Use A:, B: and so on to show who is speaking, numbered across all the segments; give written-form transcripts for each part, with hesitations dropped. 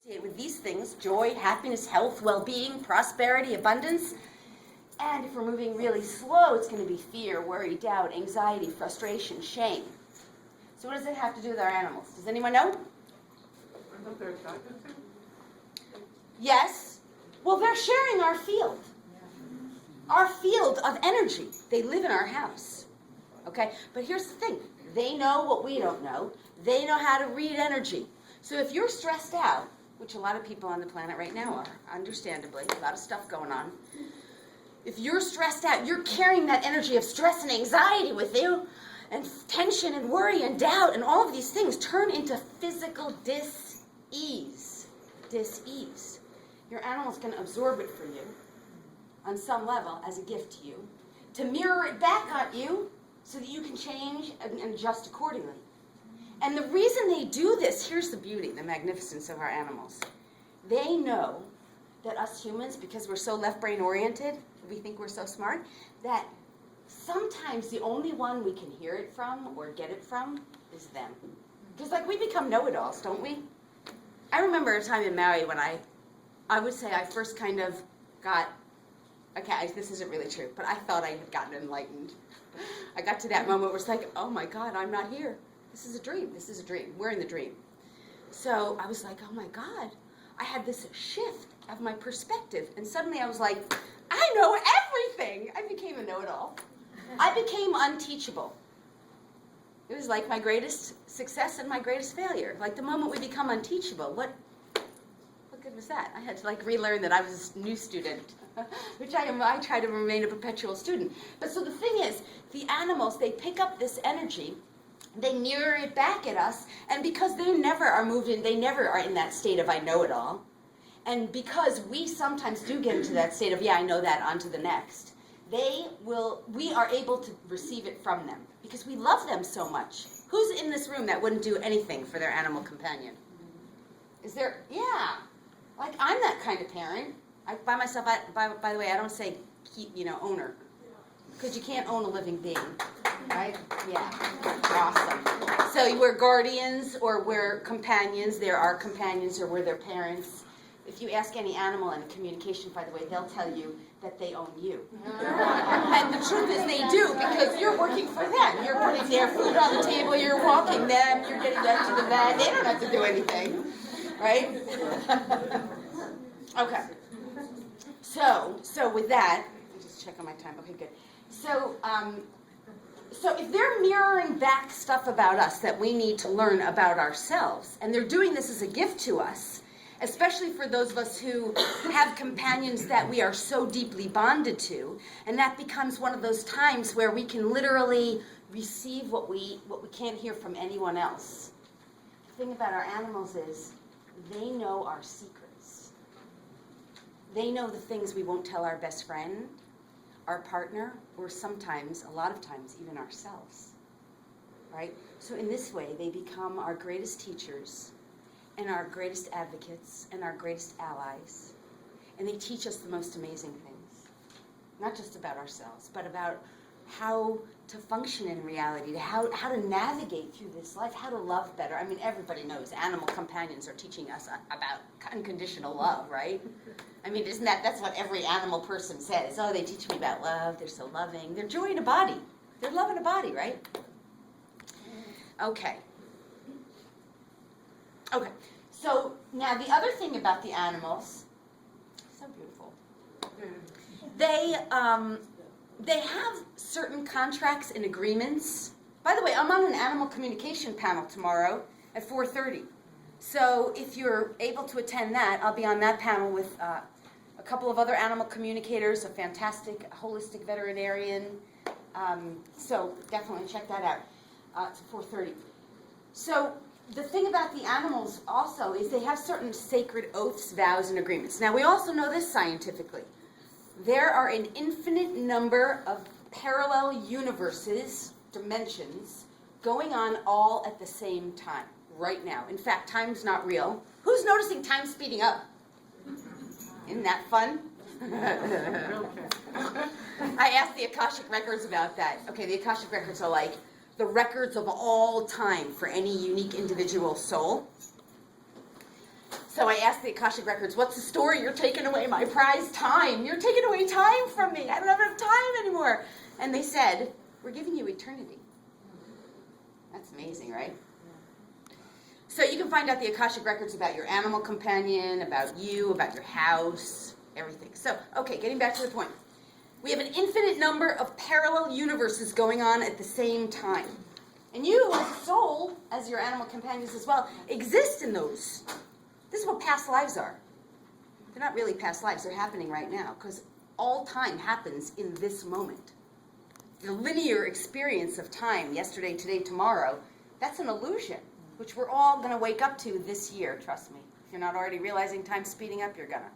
A: with these things: joy, happiness, health, well-being, prosperity, abundance. And if we're moving really slow, it's going to be fear, worry, doubt, anxiety, frustration, shame. So what does it have to do with our animals? Does anyone know?
B: Aren't they attracted to?
A: Yes. Well, they're sharing our field. Our field of energy. They live in our house. Okay? But here's the thing. They know what we don't know. They know how to read energy. So if you're stressed out, which a lot of people on the planet right now are, understandably, a lot of stuff going on. If you're stressed out, you're carrying that energy of stress and anxiety with you, and tension and worry and doubt, and all of these things turn into physical dis-ease. Dis-ease. Your animal's going to absorb it for you on some level as a gift to you, to mirror it back at you so that you can change and adjust accordingly. And the reason they do this, here's the beauty, the magnificence of our animals. They know that us humans, because we're so left brain oriented, we think we're so smart, that sometimes the only one we can hear it from or get it from is them. Because like we become know-it-alls, don't we? I remember a time in Maui when I would say I first kind of got, okay, this isn't really true, but I thought I had gotten enlightened. I got to that moment where it's like, oh my God, I'm not here. This is a dream. This is a dream. We're in the dream. So I was like, oh my God. I had this shift of my perspective. And suddenly I was like, I know everything. I became a know-it-all. I became unteachable. It was like my greatest success and my greatest failure. Like the moment we become unteachable, what good was that? I had to like relearn that I was a new student, which I am. I try to remain a perpetual student. But so the thing is, the animals, they pick up this energy, they mirror it back at us, and because they never are moved in, they never are in that state of I know it all, and because we sometimes do get into that state of, yeah, I know that, on to the next, we are able to receive it from them, because we love them so much. Who's in this room that wouldn't do anything for their animal companion? Is there, yeah, like I'm that kind of parent. I, by myself, by the way, I don't say keep, owner, because you can't own a living being. Right? Yeah. Awesome. So we're guardians or we're companions. There are companions or we're their parents. If you ask any animal in communication, by the way, they'll tell you that they own you. And the truth is they do, because you're working for them. You're putting their food on the table, you're walking them, you're getting them to the vet. They don't have to do anything. Right? Okay. So with that, let me just check on my time. Okay, good. So if they're mirroring back stuff about us that we need to learn about ourselves, and they're doing this as a gift to us, especially for those of us who have companions that we are so deeply bonded to, and that becomes one of those times where we can literally receive what we can't hear from anyone else. The thing about our animals is they know our secrets. They know the things we won't tell our best friend, our partner, or sometimes, a lot of times, even ourselves, right? So in this way, they become our greatest teachers and our greatest advocates and our greatest allies. And they teach us the most amazing things, not just about ourselves, but about how to function in reality, how to navigate through this life, how to love better. I mean, everybody knows animal companions are teaching us about unconditional love, right? I mean, that's what every animal person says. Oh, they teach me about love, they're so loving. They're joy in a body. They're love in a body, right? Okay. Okay, so now the other thing about the animals, so beautiful, they have certain contracts and agreements. By the way, I'm on an animal communication panel tomorrow at 4:30. So if you're able to attend that, I'll be on that panel with a couple of other animal communicators, a fantastic holistic veterinarian. So definitely check that out. It's 4:30. So the thing about the animals also is they have certain sacred oaths, vows, and agreements. Now we also know this scientifically. There are an infinite number of parallel universes, dimensions, going on all at the same time, right now. In fact, time's not real. Who's noticing time speeding up? Isn't that fun? I asked the Akashic Records about that. Okay, the Akashic Records are like the records of all time for any unique individual soul. So I asked the Akashic Records, what's the story? You're taking away my prized time. You're taking away time from me. I don't have enough time anymore. And they said, we're giving you eternity. That's amazing, right? So you can find out the Akashic Records about your animal companion, about you, about your house, everything. So, okay, getting back to the point. We have an infinite number of parallel universes going on at the same time. And you, as a soul, as your animal companions as well, exist in those. This is what past lives are. They're not really past lives, they're happening right now, because all time happens in this moment. The linear experience of time, yesterday, today, tomorrow, that's an illusion, which we're all going to wake up to this year, trust me. If you're not already realizing time's speeding up, you're gonna.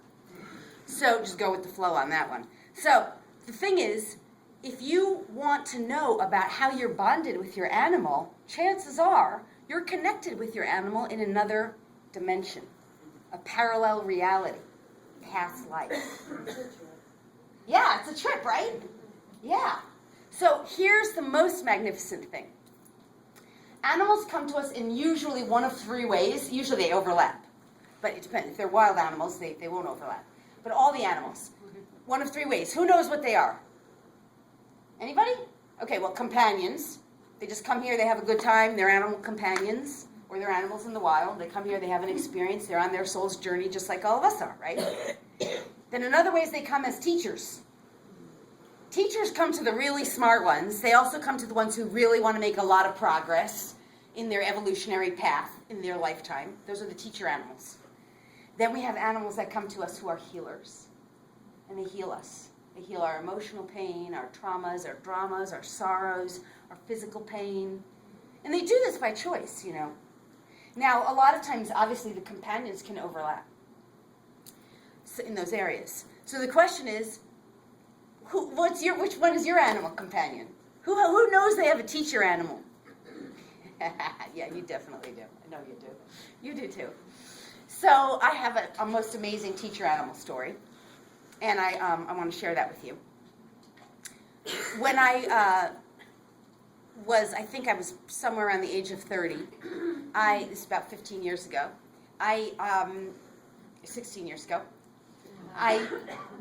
A: So just go with the flow on that one. So the thing is, if you want to know about how you're bonded with your animal, chances are you're connected with your animal in another dimension, a parallel reality, past life. Yeah, it's a trip, right? Yeah. So here's the most magnificent thing. Animals come to us in usually one of three ways. Usually they overlap, but it depends. If they're wild animals, they won't overlap. But all the animals, one of three ways. Who knows what they are? Anybody? Okay, well, companions. They just come here, they have a good time. They're animal companions, or they're animals in the wild. They come here, they have an experience. They're on their soul's journey just like all of us are, right? Then another way is they come as teachers. Teachers come to the really smart ones. They also come to the ones who really want to make a lot of progress in their evolutionary path in their lifetime. Those are the teacher animals. Then we have animals that come to us who are healers, and they heal us. They heal our emotional pain, our traumas, our dramas, our sorrows, our physical pain. And they do this by choice, you know. Now, a lot of times, obviously, the companions can overlap in those areas. So the question is, which one is your animal companion? Who knows they have a teacher animal? Yeah, you definitely do. I know you do. You do too. So I have a most amazing teacher animal story, and I want to share that with you. When I think I was somewhere around the age of 30. This is about 15 years ago. 16 years ago. I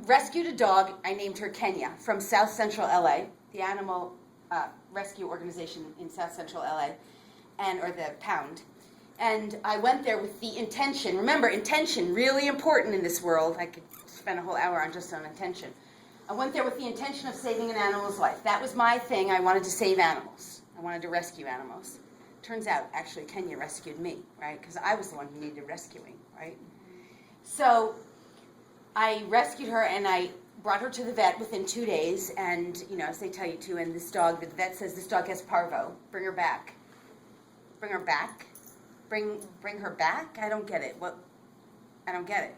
A: rescued a dog, I named her Kenya, from South Central LA, the animal rescue organization in South Central LA, or the Pound. And I went there with the intention, remember, intention, really important in this world. I could spend a whole hour on intention. I went there with the intention of saving an animal's life. That was my thing. I wanted to save animals. I wanted to rescue animals. Turns out, actually, Kenya rescued me, right? Because I was the one who needed rescuing, right? So I rescued her, and I brought her to the vet within 2 days, and, you know, as they tell you to, and this dog, the vet says this dog has parvo. Bring her back. Bring her back? Bring her back? I don't get it. What? I don't get it.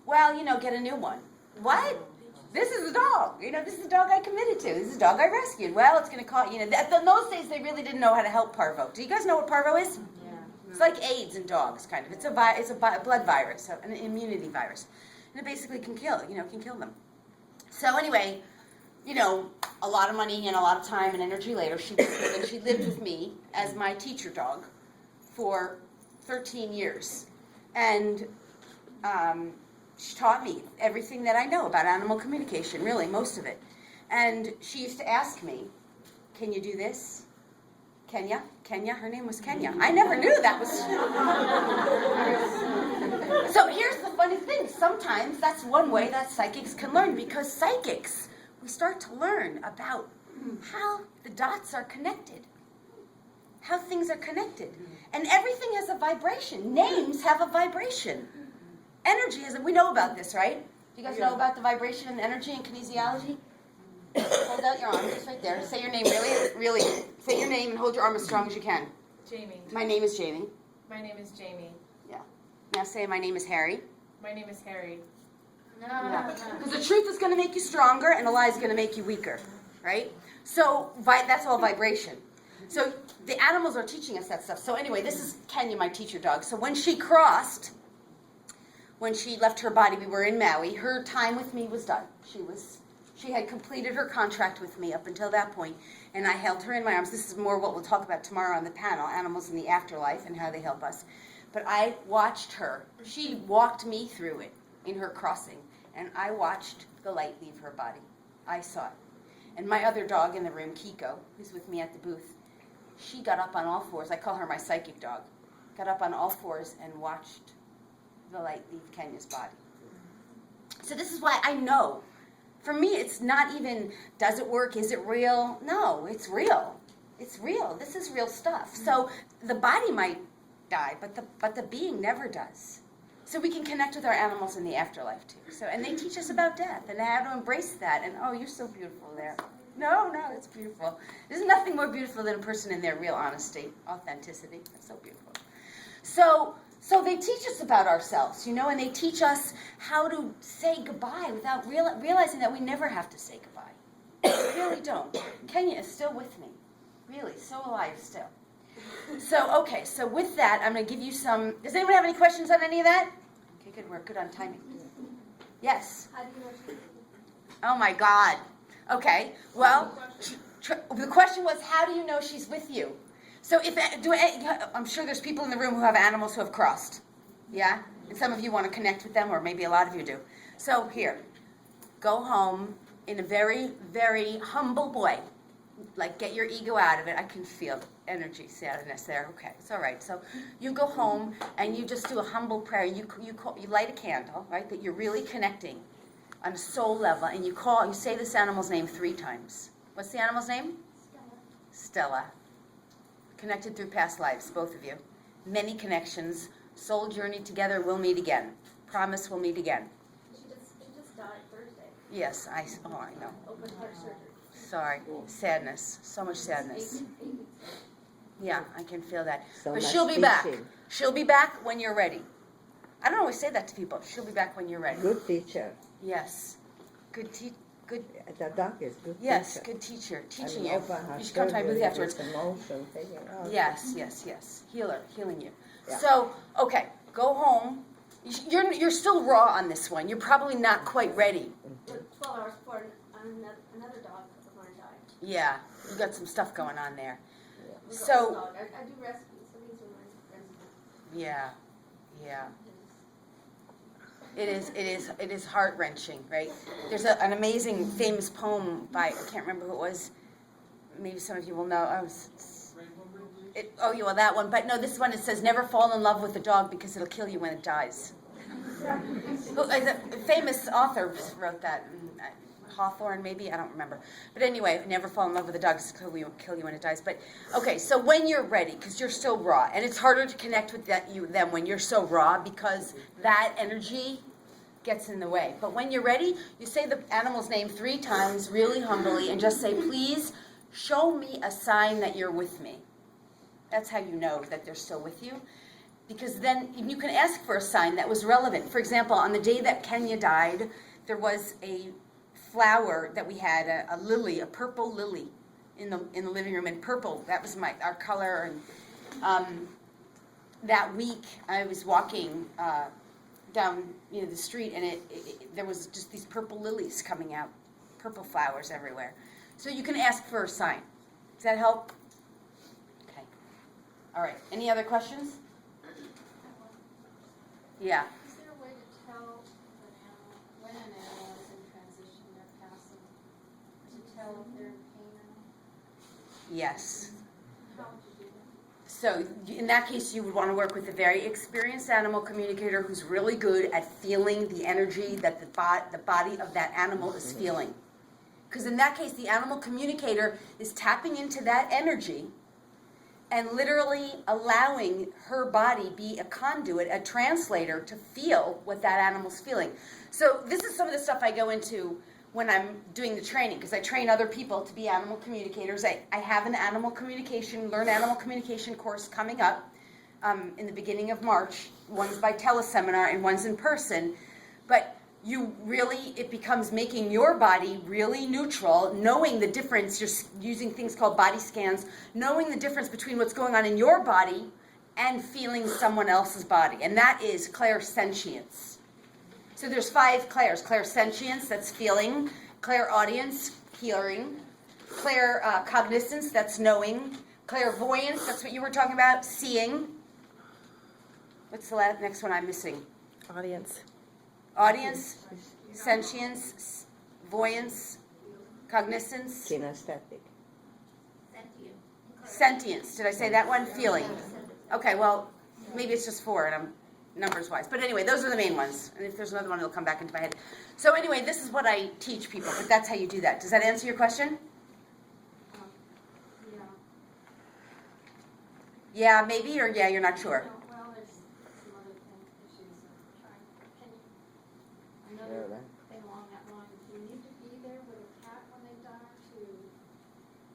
A: Well, you know, get a new one. What? This is the dog. You know, this is the dog I committed to. This is the dog I rescued. Well, it's going to cost, you know, in those days they really didn't know how to help parvo. Do you guys know what parvo is? Yeah. It's like AIDS in dogs, kind of. It's a blood virus, so an immunity virus. And it basically can kill them. So anyway, you know, a lot of money and a lot of time and energy later, she lived with me as my teacher dog for 13 years. And she taught me everything that I know about animal communication, really, most of it. And she used to ask me, can you do this? Kenya, her name was Kenya. I never knew that was... So here's the funny thing. Sometimes that's one way that psychics can learn, because psychics, we start to learn about how the dots are connected, how things are connected. And everything has a vibration. Names have a vibration. Energy has we know about this, right? Do you guys know about the vibration and energy in kinesiology? Hold out your arm, just right there. Say your name really. Say your name and hold your arm as strong as you can.
C: Jamie.
A: My name is Jamie.
C: My name is Jamie.
A: Yeah. Now say my name is Harry.
C: My name is Harry.
A: Because the truth is going to make you stronger and a lie is going to make you weaker, right? So that's all vibration. So the animals are teaching us that stuff. So anyway, this is Kenya, my teacher dog. So when she left her body, we were in Maui, her time with me was done. She had completed her contract with me up until that point, and I held her in my arms. This is more what we'll talk about tomorrow on the panel, animals in the afterlife and how they help us. but I watched her. She walked me through it in her crossing, and I watched the light leave her body. I saw it. And my other dog in the room, Kiko, who's with me at the booth, she got up on all fours. I call her my psychic dog. Got up on all fours and watched the light leave Kenya's body. So this is why I know. For me, it's not even, does it work? Is it real? No, it's real. It's real. This is real stuff. So the body might die, but the being never does. So we can connect with our animals in the afterlife too. So, and they teach us about death and how to embrace that. And oh, you're so beautiful there. No, it's beautiful. There's nothing more beautiful than a person in their real honesty, authenticity. That's so beautiful. So they teach us about ourselves, you know, and they teach us how to say goodbye without realizing that we never have to say goodbye. We really don't. Kenya is still with me. Really, so alive still. So, okay, so with that, I'm going to give you some... Does anyone have any questions on any of that? Okay, good. We're good on timing. Yes?
D: How do you know she's
A: Oh, my God. Okay, well, the question was, how do you know she's with you? So I'm sure there's people in the room who have animals who have crossed. Yeah? And some of you want to connect with them, or maybe a lot of you do. So here, go home in a very, very humble way. Like, get your ego out of it. I can feel energy, sadness there. Okay, it's all right. So you go home and you just do a humble prayer. You light a candle, right, that you're really connecting on a soul level, and you say this animal's name 3 times. What's the animal's name? Stella. Connected through past lives, both of you. Many connections. Soul journey together. We'll meet again. Promise we'll meet again.
D: She just died Thursday.
A: Yes, I know.
D: Open heart surgery.
A: Sorry. Sadness. So much sadness. Yeah, I can feel that.
E: So
A: But
E: much
A: she'll be back.
E: teaching.
A: She'll be back when you're ready. I don't always say that to people. She'll be back when you're ready.
E: Good teacher.
A: Yes. Good.
E: The dog is good
A: Yes,
E: teacher.
A: good teacher.
E: I
A: Teaching
E: mean,
A: you.
E: open her
A: You should come to my booth
E: surgery
A: afterwards.
E: with emotion, taking out.
A: Yes. Healing you.
E: Yeah.
A: So, okay, go home. You're still raw on this one. You're probably not quite ready.
D: But 12 hours before another dog of mine died.
A: Yeah, you got some stuff going on there.
D: It was
A: So-
D: a dog. I do rescues, so these are my rescues.
A: Yeah. It is heart-wrenching, right? There's an amazing, famous poem by, I can't remember who it was. Maybe some of you will know. That one. But no, this one, it says, never fall in love with a dog because it'll kill you when it dies. A famous author wrote that. Hawthorne, maybe? I don't remember. But anyway, never fall in love with a dog because it'll kill you when it dies. But, okay, so when you're ready, because you're still raw, and it's harder to connect with them when you're so raw because that energy gets in the way. But when you're ready, you say the animal's name 3 times, really humbly, and just say, please, show me a sign that you're with me. That's how you know that they're still with you. Because then you can ask for a sign that was relevant. For example, on the day that Kenya died, there was a flower that we had, a lily, a purple lily in the living room, and purple, that was our color. And that week I was walking down the street, and there was just these purple lilies coming out, purple flowers everywhere. So you can ask for a sign. Does that help? Okay. All right. Any other questions? Yeah.
F: Is there a way to tell when an animal is in transition, they're passing, to tell if they're in pain or not?
A: Yes.
F: How would you do that?
A: So in that case, you would want to work with a very experienced animal communicator who's really good at feeling the energy that the body of that animal is feeling. Because in that case, the animal communicator is tapping into that energy and literally allowing her body be a conduit, a translator to feel what that animal's feeling. So this is some of the stuff I go into when I'm doing the training, because I train other people to be animal communicators. I have an learn animal communication course coming up in the beginning of March. One's by teleseminar and one's in person. But it becomes making your body really neutral, knowing the difference. You're using things called body scans, knowing the difference between what's going on in your body and feeling someone else's body. And that is clairsentience. So there's 5 clairs. Clairsentience, that's feeling. Clairaudience, hearing. Claircognizance, that's knowing. Clairvoyance, that's what you were talking about, seeing. What's the next one I'm missing?
E: Audience.
A: Audience, sentience, voyance, cognizance,
E: Kinesthetic.
A: sentience. Did I say that one? Feeling. Okay, well, maybe it's just 4 and I'm numbers wise. But anyway, those are the main ones. And if there's another one, it'll come back into my head. So anyway, this is what I teach people, but that's how you do that. Does that answer your question?
F: Yeah.
A: Yeah, maybe, or yeah, you're not sure.
F: Well, there's some other issues of trying,
E: Yeah,
F: another
E: right.
F: thing along that line, do you need to be there with a cat when they die to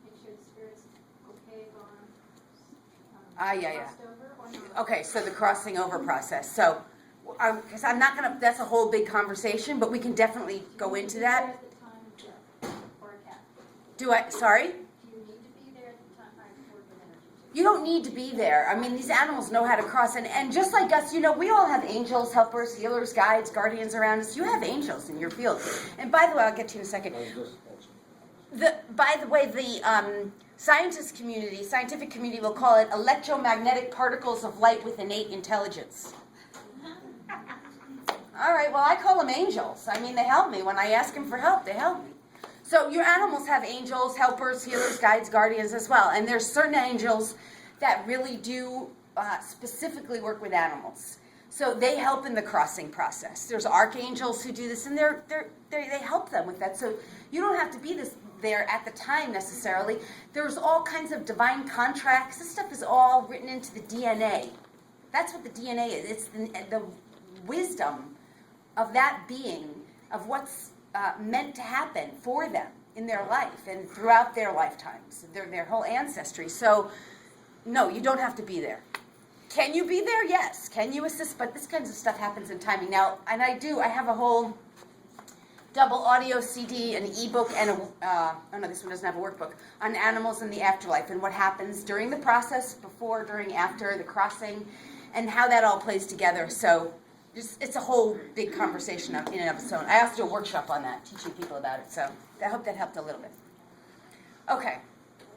F: make sure the spirit's okay, gone,
A: Yeah.
F: crossed over, or not?
A: Okay, so the crossing over process. So, because I'm not going to, that's a whole big conversation, but we can definitely go into that.
F: At the time of death, or a cat?
A: Sorry?
F: Do you need to be there at the time? I work with energy too.
A: You don't need to be there. I mean, these animals know how to cross. And just like us, we all have angels, helpers, healers, guides, guardians around us. You have angels in your field. And by the way, I'll get to you in a second. By the way, the scientific community will call it electromagnetic particles of light with innate intelligence. All right, well, I call them angels. I mean, they help me. When I ask them for help, they help me. So your animals have angels, helpers, healers, guides, guardians as well. And there's certain angels that really do specifically work with animals. So they help in the crossing process. There's archangels who do this, and they help them with that. So you don't have to be there at the time necessarily. There's all kinds of divine contracts. This stuff is all written into the DNA. That's what the DNA is. It's the wisdom of that being, of what's meant to happen for them in their life and throughout their lifetimes, their whole ancestry. So, no, you don't have to be there. Can you be there? Yes. Can you assist? But this kinds of stuff happens in timing. Now, and I have a whole double audio CD, an ebook, and this one doesn't have a workbook, on animals in the afterlife and what happens during the process, before, during, after the crossing, and how that all plays together. So it's a whole big conversation in and of its own. I also do a workshop on that, teaching people about it. So I hope that helped a little bit. Okay,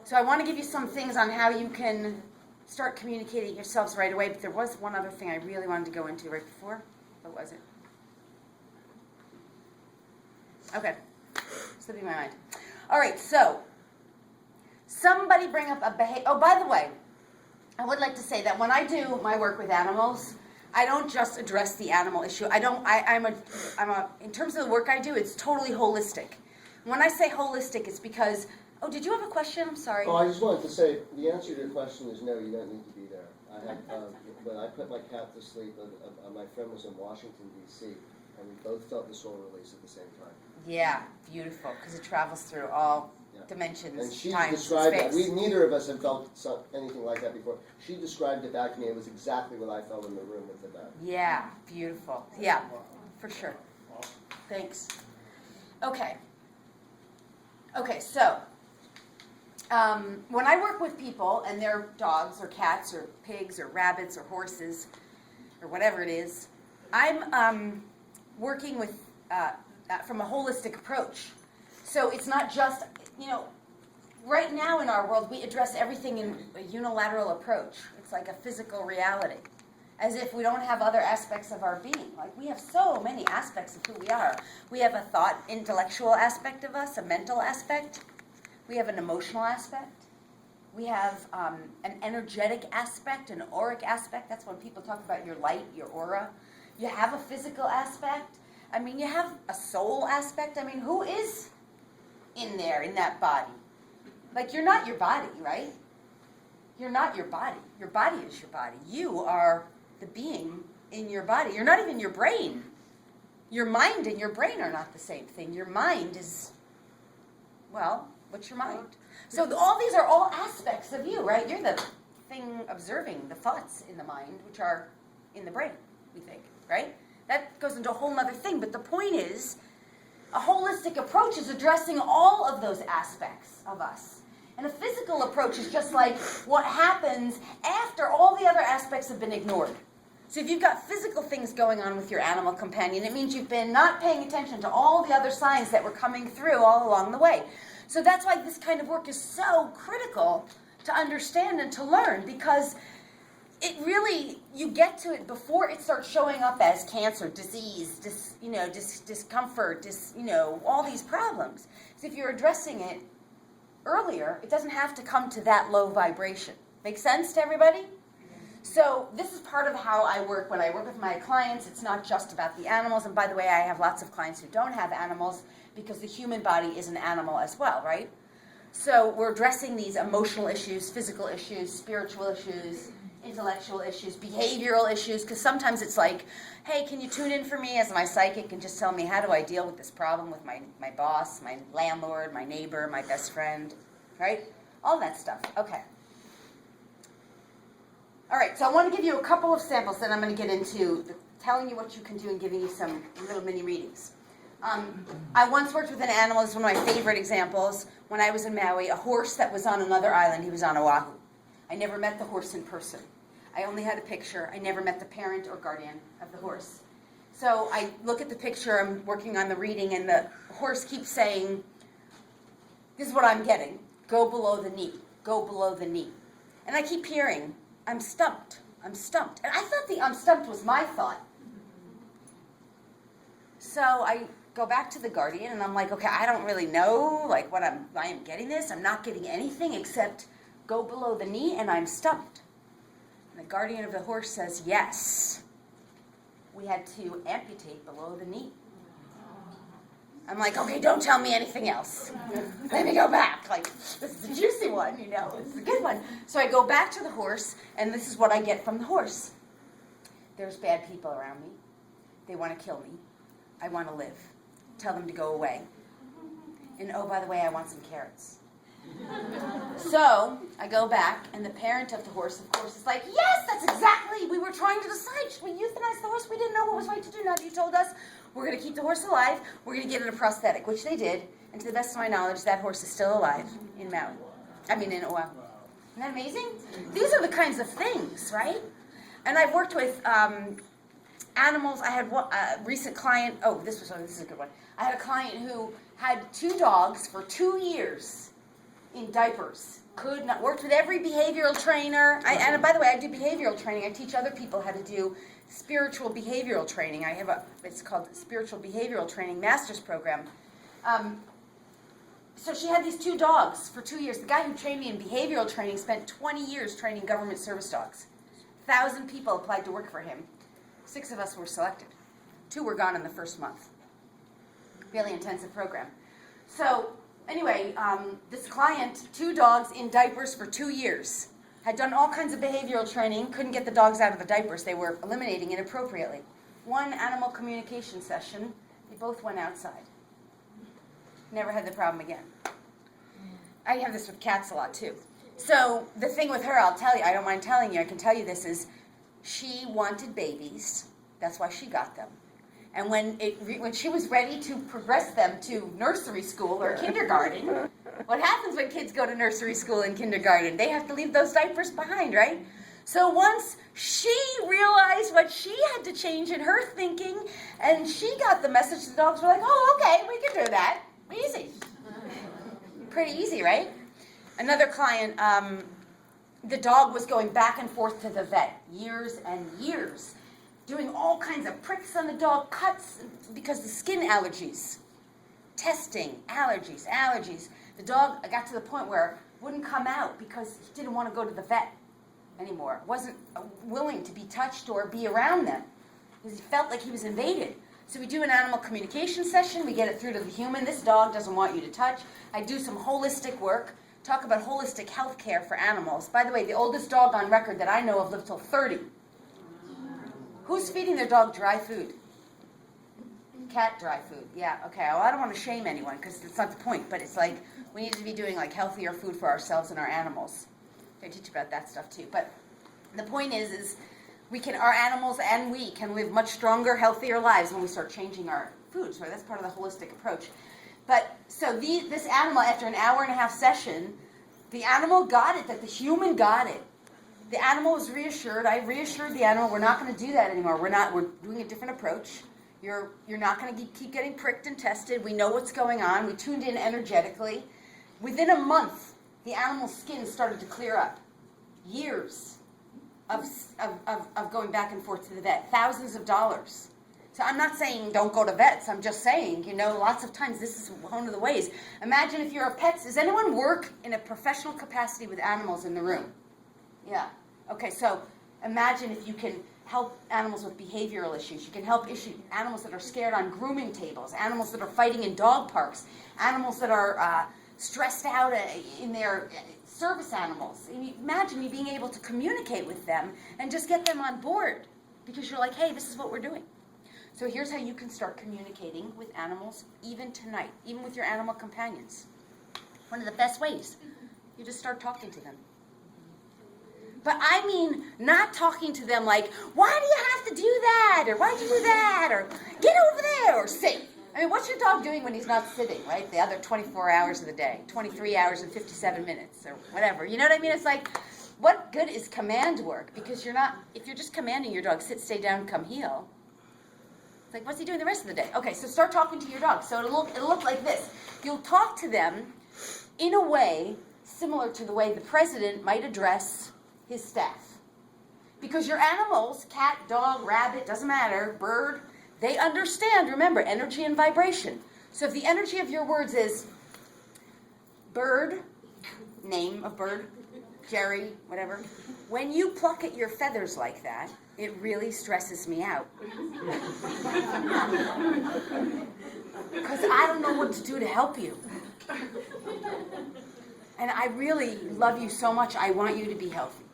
A: so I want to give you some things on how you can start communicating yourselves right away, but there was one other thing I really wanted to go into right before. What was it? Okay, slipping my mind. All right, so somebody bring up a behavior. Oh, by the way, I would like to say that when I do my work with animals, I don't just address the animal issue. In terms of the work I do, it's totally holistic. When I say holistic, it's because, did you have a question? I'm sorry.
G: Oh, I just wanted to say, the answer to your question is no, you don't need to be there. When I put my cat to sleep, my friend was in Washington, D.C., and we both felt the soul release at the same time.
A: Yeah, beautiful, because it travels through all dimensions,
G: and she
A: time,
G: described
A: space.
G: that. Neither of us have felt anything like that before. She described it back to me. It was exactly what I felt in the room with the bat.
A: Yeah, beautiful. Yeah, for sure. Thanks. Okay, so when I work with people and their dogs or cats or pigs or rabbits or horses or whatever it is, I'm working with from a holistic approach. So it's not just, right now in our world we address everything in a unilateral approach. It's like a physical reality, as if we don't have other aspects of our being. Like, we have so many aspects of who we are. We have a thought, intellectual aspect of us, a mental aspect. We have an emotional aspect. We have an energetic aspect, an auric aspect. That's when people talk about your light, your aura. You have a physical aspect. I mean, you have a soul aspect. I mean, who is in there, in that body? Like, you're not your body, right? You're not your body. Your body is your body. You are the being in your body. You're not even your brain. Your mind and your brain are not the same thing. Your mind is, what's your mind? So all these are all aspects of you, right? You're the thing observing the thoughts in the mind, which are in the brain, we think, right? That goes into a whole other thing. But the point is, a holistic approach is addressing all of those aspects of us. And a physical approach is just like what happens after all the other aspects have been ignored. So if you've got physical things going on with your animal companion, it means you've been not paying attention to all the other signs that were coming through all along the way. So that's why this kind of work is so critical to understand and to learn, because it really, you get to it before it starts showing up as cancer, disease, discomfort, all these problems. So if you're addressing it earlier, it doesn't have to come to that low vibration. Make sense to everybody? So this is part of how I work. When I work with my clients, it's not just about the animals. And by the way, I have lots of clients who don't have animals because the human body is an animal as well, right? So we're addressing these emotional issues, physical issues, spiritual issues, intellectual issues, behavioral issues, because sometimes it's like, hey, can you tune in for me as my psychic and just tell me how do I deal with this problem with my boss, my landlord, my neighbor, my best friend, right? All that stuff. Okay. All right, so I want to give you a couple of samples, then I'm going to get into telling you what you can do and giving you some little mini readings. I once worked with an animal. This is one of my favorite examples. When I was in Maui, a horse that was on another island. He was on Oahu. I never met the horse in person. I only had a picture. I never met the parent or guardian of the horse. So I look at the picture, I'm working on the reading, and the horse keeps saying, this is what I'm getting, go below the knee, go below the knee. And I keep hearing, I'm stumped, I'm stumped. And I thought the I'm stumped was my thought. So I go back to the guardian, and I'm like, okay, I don't really know like I am getting this. I'm not getting anything except go below the knee, and I'm stumped. And the guardian of the horse says, yes, we had to amputate below the knee. I'm like, okay, don't tell me anything else. Let me go back. Like, this is a juicy one, this is a good one. So I go back to the horse, and this is what I get from the horse. There's bad people around me. They want to kill me. I want to live. Tell them to go away. And oh, by the way, I want some carrots. So I go back, and the parent of the horse, of course, is like, yes, that's exactly, we were trying to decide, should we euthanize the horse? We didn't know what was right to do. Now that you told us, we're going to keep the horse alive, we're going to get it a prosthetic, which they did, and to the best of my knowledge, that horse is still alive in in Oahu. Isn't that amazing? These are the kinds of things, right? And I've worked with animals. I had a recent client, this is a good one. I had a client who had 2 dogs for 2 years in diapers. Could not, worked with every behavioral trainer. And by the way, I do behavioral training. I teach other people how to do spiritual behavioral training. I have it's called Spiritual Behavioral Training Master's Program. So she had these 2 dogs for 2 years. The guy who trained me in behavioral training spent 20 years training government service dogs. 1,000 people applied to work for him. 6 of us were selected. 2 were gone in the first month. Really intensive program. So anyway, this client, 2 dogs in diapers for 2 years, had done all kinds of behavioral training, couldn't get the dogs out of the diapers. They were eliminating inappropriately. 1 animal communication session, they both went outside. Never had the problem again. I have this with cats a lot too. So the thing with her, I'll tell you, I don't mind telling you, I can tell you this is, she wanted babies. That's why she got them. And when she was ready to progress them to nursery school or kindergarten, what happens when kids go to nursery school and kindergarten? They have to leave those diapers behind, right? So once she realized what she had to change in her thinking, and she got the message, the dogs were like, oh, okay, we can do that. Easy. Pretty easy, right? Another client, the dog was going back and forth to the vet years and years, doing all kinds of pricks on the dog, cuts, because the skin allergies. Testing, allergies. The dog got to the point where it wouldn't come out because he didn't want to go to the vet anymore. Wasn't willing to be touched or be around them because he felt like he was invaded. So we do an animal communication session. We get it through to the human. This dog doesn't want you to touch. I do some holistic work. Talk about holistic health care for animals. By the way, the oldest dog on record that I know of lived till 30. Who's feeding their dog dry food? Cat dry food. Yeah, okay. Well, I don't want to shame anyone because that's not the point. But it's like we need to be doing like healthier food for ourselves and our animals. I teach about that stuff too. But the point is our animals and we can live much stronger, healthier lives when we start changing our foods. Right? That's part of the holistic approach. But so this animal, after an hour and a half session, the animal got it, that the human got it. The animal was reassured. I reassured the animal, we're not going to do that anymore. We're doing a different approach. You're not going to keep getting pricked and tested. We know what's going on. We tuned in energetically. Within a month, the animal's skin started to clear up. Years of going back and forth to the vet, thousands of dollars. So I'm not saying don't go to vets. I'm just saying, lots of times this is one of the ways. Imagine if you're a pet. Does anyone work in a professional capacity with animals in the room? Yeah. Okay, so imagine if you can help animals with behavioral issues. You can help animals that are scared on grooming tables, animals that are fighting in dog parks, animals that are stressed out in their service animals. Imagine you being able to communicate with them and just get them on board because you're like, hey, this is what we're doing. So here's how you can start communicating with animals even tonight, even with your animal companions. One of the best ways. You just start talking to them. But I mean, not talking to them like, why do you have to do that? Or why'd you do that? Or get over there, or sit. I mean, what's your dog doing when he's not sitting, right? The other 24 hours of the day, 23 hours and 57 minutes, or whatever. You know what I mean? It's like, what good is command work? Because if you're just commanding your dog, sit, stay down, come heel. It's like, what's he doing the rest of the day? Okay, so start talking to your dog. So it'll look like this. You'll talk to them in a way similar to the way the president might address his staff. Because your animals, cat, dog, rabbit, doesn't matter, bird, they understand, remember, energy and vibration. So if the energy of your words is bird, name of bird, Jerry, whatever, when you pluck at your feathers like that, it really stresses me out. Because I don't know what to do to help you. And I really love you so much, I want you to be healthy.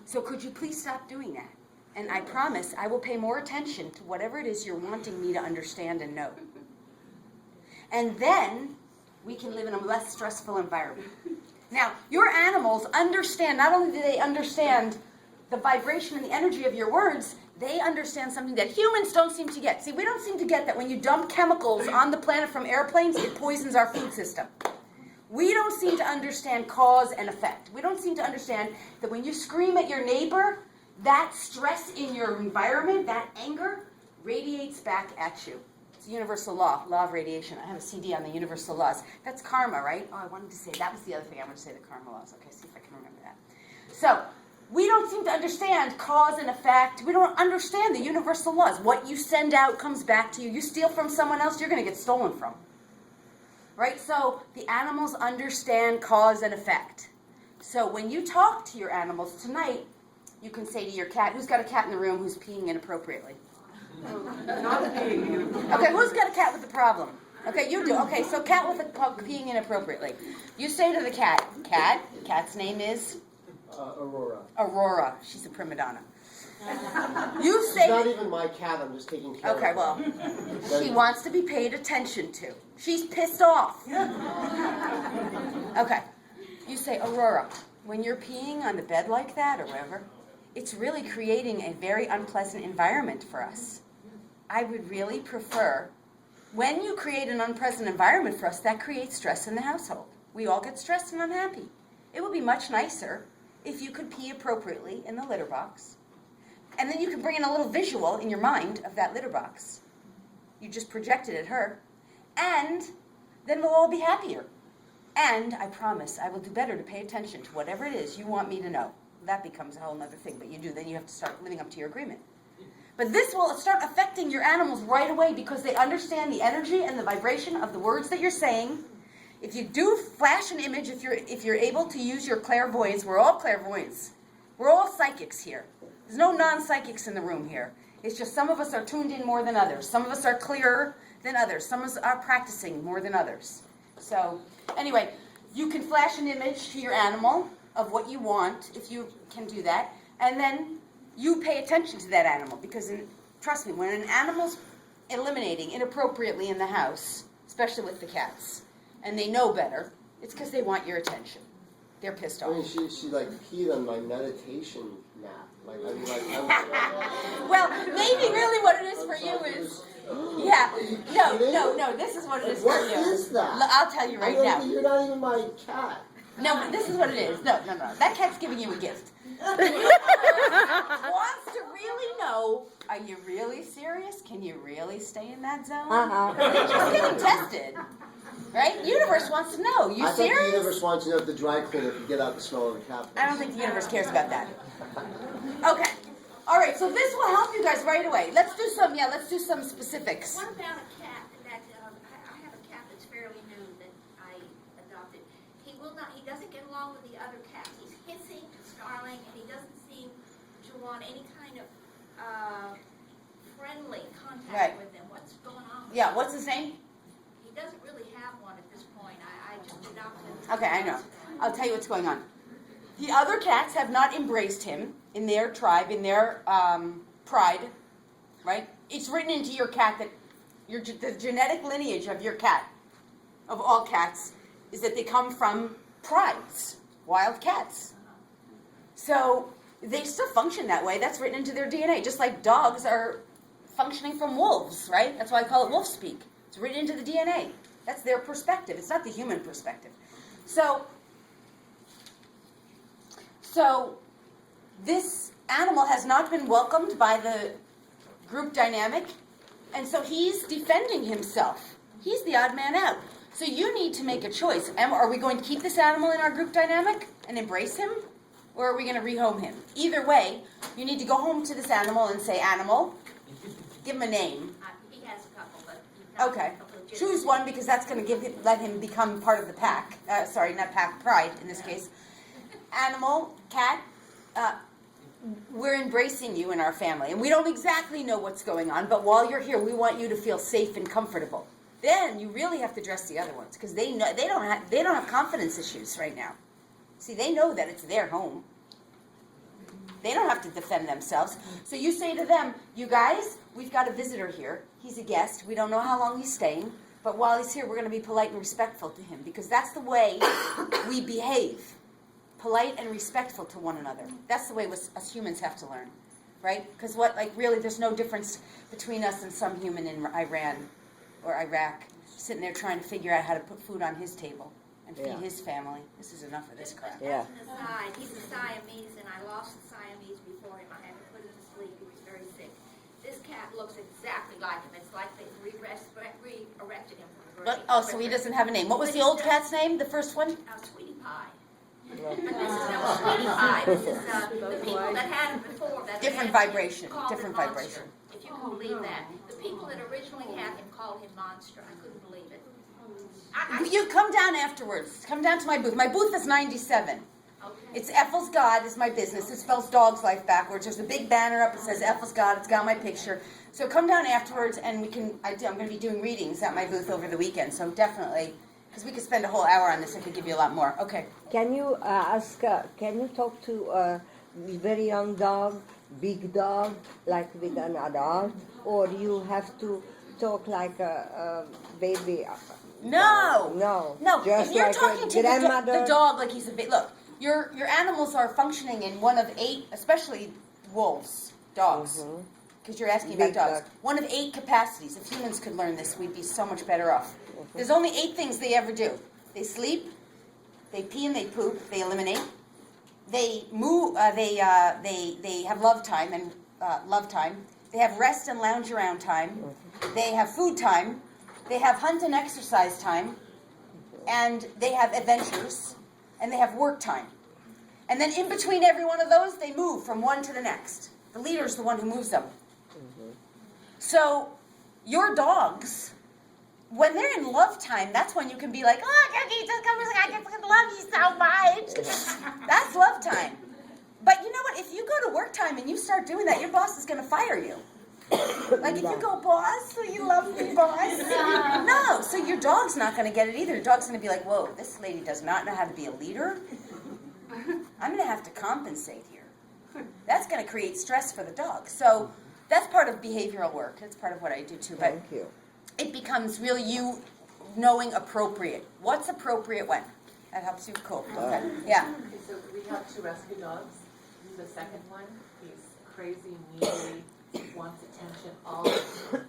A: So could you please stop doing that? And I promise I will pay more attention to whatever it is you're wanting me to understand and know. And then we can live in a less stressful environment. Now, your animals understand, not only do they understand the vibration and the energy of your words, they understand something that humans don't seem to get. See, we don't seem to get that when you dump chemicals on the planet from airplanes, it poisons our food system. We don't seem to understand cause and effect. We don't seem to understand that when you scream at your neighbor, that stress in your environment, that anger, radiates back at you. It's a universal law of radiation. I have a CD on the universal laws. That's karma, right? Oh, I wanted to say, that was the other thing I wanted to say, the karma laws. Okay, see if I can remember that. So, we don't seem to understand cause and effect. We don't understand the universal laws. What you send out comes back to you. You steal from someone else, you're going to get stolen from. Right? So the animals understand cause and effect. So when you talk to your animals tonight, you can say to your cat, who's got a cat in the room who's peeing inappropriately?
B: Not peeing.
A: Okay, who's got a cat with a problem? Okay, you do. Okay, so cat with a peeing inappropriately. You say to the cat, cat's name is?
G: Aurora.
A: Aurora. She's a prima donna. You say...
G: She's not even my cat, I'm just taking care of her.
A: Okay, well, she wants to be paid attention to. She's pissed off. Okay. You say, Aurora, when you're peeing on the bed like that or whatever, it's really creating a very unpleasant environment for us. I would really prefer, when you create an unpleasant environment for us, that creates stress in the household. We all get stressed and unhappy. It would be much nicer if you could pee appropriately in the litter box. And then you can bring in a little visual in your mind of that litter box. You just project it at her. And then we'll all be happier. And I promise I will do better to pay attention to whatever it is you want me to know. That becomes a whole other thing, but you do. Then you have to start living up to your agreement. But this will start affecting your animals right away because they understand the energy and the vibration of the words that you're saying. If you do flash an image, if you're able to use your clairvoyance, we're all clairvoyants. We're all psychics here. There's no non-psychics in the room here. It's just some of us are tuned in more than others. Some of us are clearer than others. Some of us are practicing more than others. So, anyway, you can flash an image to your animal of what you want, if you can do that, and then you pay attention to that animal. Because, trust me, when an animal's eliminating inappropriately in the house, especially with the cats, and they know better, it's because they want your attention. They're pissed off.
G: I mean, she like peed on my meditation mat.
A: Well, maybe really what it is for you is, yeah, no, this is what it is for you.
G: What is that?
A: I'll tell you right now.
G: You're not even my cat.
A: No, but this is what it is. No. That cat's giving you a gift. Wants to really know, are you really serious? Can you really stay in that zone? She's getting tested. Right? Universe wants to know. You
G: I
A: serious?
G: think the universe wants to know if the dry cleaner can get out the smell of the cat.
A: I don't think the universe cares about that. Okay. All right. So this will help you guys right away. Let's do some specifics.
H: What about a cat that, I have a cat that's fairly new that I adopted. He doesn't get along with the other cats. He's hissing and snarling, and he doesn't seem to want any kind of friendly contact
A: Right.
H: with them. What's going on?
A: Yeah. What's his name?
H: He doesn't really have one at this point. I just adopted him.
A: Okay, I know. I'll tell you what's going on. The other cats have not embraced him in their tribe, in their pride, right? It's written into your cat that the genetic lineage of your cat, of all cats, is that they come from prides, wild cats. So they still function that way. That's written into their DNA, just like dogs are functioning from wolves, right? That's why I call it wolf speak. It's written into the DNA. That's their perspective. It's not the human perspective. So this animal has not been welcomed by the group dynamic, and so he's defending himself. He's the odd man out. So you need to make a choice. Are we going to keep this animal in our group dynamic and embrace him, or are we going to rehome him? Either way, you need to go home to this animal and say, animal, give him a name.
H: He has a couple, but he's not
A: Okay.
H: a legitimate-
A: Choose one because that's going to let him become part of the pack. Sorry, not pack, pride in this case. Animal, cat, we're embracing you in our family. And we don't exactly know what's going on, but while you're here, we want you to feel safe and comfortable. Then you really have to dress the other ones because they don't have confidence issues right now. See, they know that it's their home. They don't have to defend themselves. So you say to them, you guys, we've got a visitor here. He's a guest. We don't know how long he's staying. But while he's here, we're going to be polite and respectful to him because that's the way we behave. Polite and respectful to one another. That's the way us humans have to learn. Right? Because really, there's no difference between us and some human in Iran or Iraq sitting there trying to figure out how to put food on his table and feed his family. This is enough of this crap.
H: That's an aside. He's a Siamese, and I lost the Siamese before him. I had to put him to sleep. He was very sick. This cat looks exactly like him. It's like they re-erected him from the grave.
A: So he doesn't have a name. What was the old cat's name, the first one?
H: Sweetie Pie. But this is no Sweetie Pie. This is the people that had him before.
A: Different vibration.
H: Called him
A: Different
H: Monster,
A: vibration.
H: if you can believe that. The people that originally had him called him Monster. I couldn't believe it.
A: You come down afterwards. Come down to my booth. My booth is 97.
H: Okay.
A: It's Ethel's God is my business. It spells dog's life backwards. There's a big banner up. It says Ethel's God. It's got my picture. So come down afterwards, and I'm going to be doing readings at my booth over the weekend. So definitely, because we could spend a whole hour on this. I could give you a lot more. Okay.
I: Can you can you talk to a very young dog, big dog, like with an adult, or you have to talk like a baby?
A: No.
I: No.
A: If
I: Just
A: you're
I: like
A: talking
I: a
A: to
I: grandmother.
A: the dog like he's a big look. Your animals are functioning in one of 8, especially wolves, dogs. Because you're asking about
I: Big
A: dogs.
I: dog.
A: One of 8 capacities. If humans could learn this, we'd be so much better off. There's only 8 things they ever do. They sleep, they pee and they poop, they eliminate. They move. They have love time and love time. They have rest and lounge around time. They have food time. They have hunt and exercise time, and they have adventures, and they have work time. And then in between every one of those, they move from one to the next. The leader's the one who moves them. So your dogs, when they're in love time, that's when you can be like, oh, Cookie, just come, I just love you so much. That's love time. But you know what? If you go to work time and you start doing that, your boss is going to fire you. Like if you go, boss, so you love me, boss? No, so your dog's not going to get it either. Your dog's going to be like, whoa, this lady does not know how to be a leader. I'm going to have to compensate here. That's going to create stress for the dog. So that's part of behavioral work. That's part of what I do too. But
I: Thank you.
A: it becomes really you knowing appropriate. What's appropriate when? That helps you cope. Okay. Yeah.
B: Okay, so we have 2 rescue dogs. The second one, he's crazy, needy, wants attention all the time.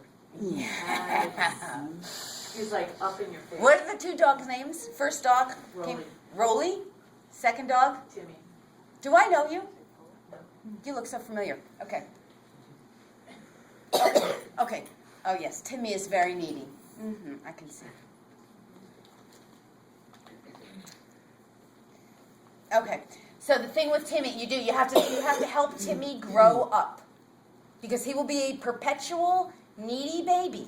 B: He's like up in your face.
A: What are the 2 dogs' names? First dog?
B: Rolly.
A: Rolly? Second dog?
B: Timmy.
A: Do I know you?
B: No.
A: You look so familiar. Okay. Okay. Oh, yes. Timmy is very needy. I can see. Okay. So the thing with Timmy, you have to help Timmy grow up, because he will be a perpetual needy baby.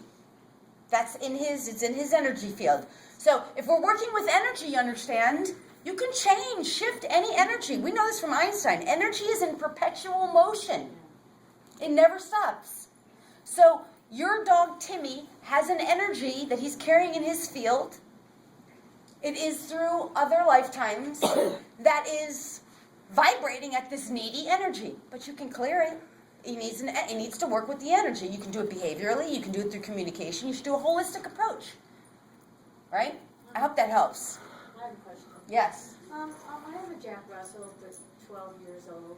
A: It's in his energy field. So if we're working with energy, you understand, you can shift any energy. We know this from Einstein. Energy is in perpetual motion. It never stops. So your dog Timmy has an energy that he's carrying in his field. It is through other lifetimes that is vibrating at this needy energy, but you can clear it. He needs to work with the energy. You can do it behaviorally. You can do it through communication. You should do a holistic approach, right? I hope that helps.
F: I have a question.
A: Yes.
F: I have a Jack Russell that's 12 years old,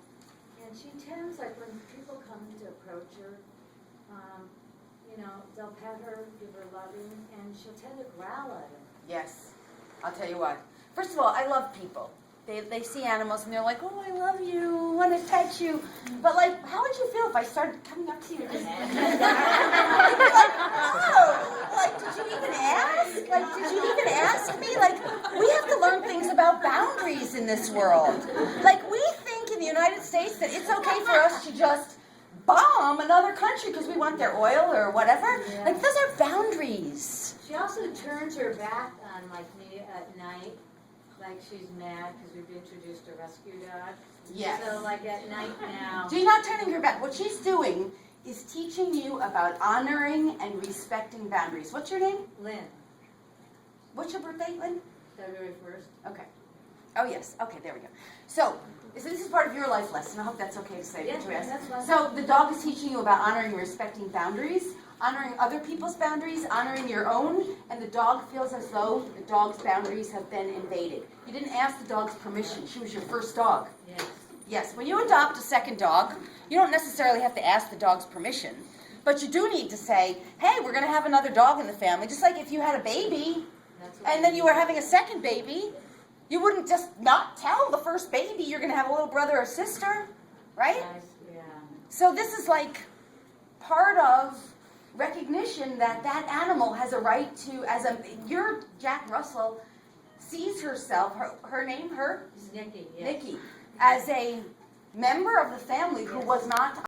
F: and she tends, like when people come to approach her, they'll pet her, give her loving, and she'll tend to growl at her.
A: Yes. I'll tell you what. First of all, I love people. They see animals and they're like, oh, I love you, I want to pet you. But like, how would you feel if I started coming up to you and just you'd be like, oh, like, did you even ask? Like, did you even ask me? Like, we have to learn things about boundaries in this world. Like, we think in the United States that it's okay for us to just bomb another country because we want their oil or whatever.
F: Yeah.
A: Like, those are boundaries.
F: She also turns her back on me at night, like she's mad because we've introduced a rescue dog.
A: Yes.
F: So like at night now.
A: She's not turning her back. What she's doing is teaching you about honoring and respecting boundaries. What's your name?
F: Lynn,
A: What's your birthday, Lynn?
F: February 1st.
A: Okay. Oh, yes. Okay, there we go. So, this is part of your life lesson. I hope that's okay to say.
F: Yeah,
A: to ask.
F: that's fine.
A: So, the dog is teaching you about honoring and respecting boundaries, honoring other people's boundaries, honoring your own, and the dog feels as though the dog's boundaries have been invaded. You didn't ask the dog's permission. She was your first dog.
F: Yes.
A: Yes, when you adopt a second dog, you don't necessarily have to ask the dog's permission, but you do need to say, hey, we're going to have another dog in the family. Just like if you had a baby,
F: That's what
A: and then you were having a second baby, you wouldn't just not tell the first baby you're going to have a little brother or sister, right?
F: Nice, yeah.
A: So this is like part of recognition that that animal has a right to, your Jack Russell sees herself, her name,
F: It's Nikki, yes.
A: Nikki, as a member of the family who was not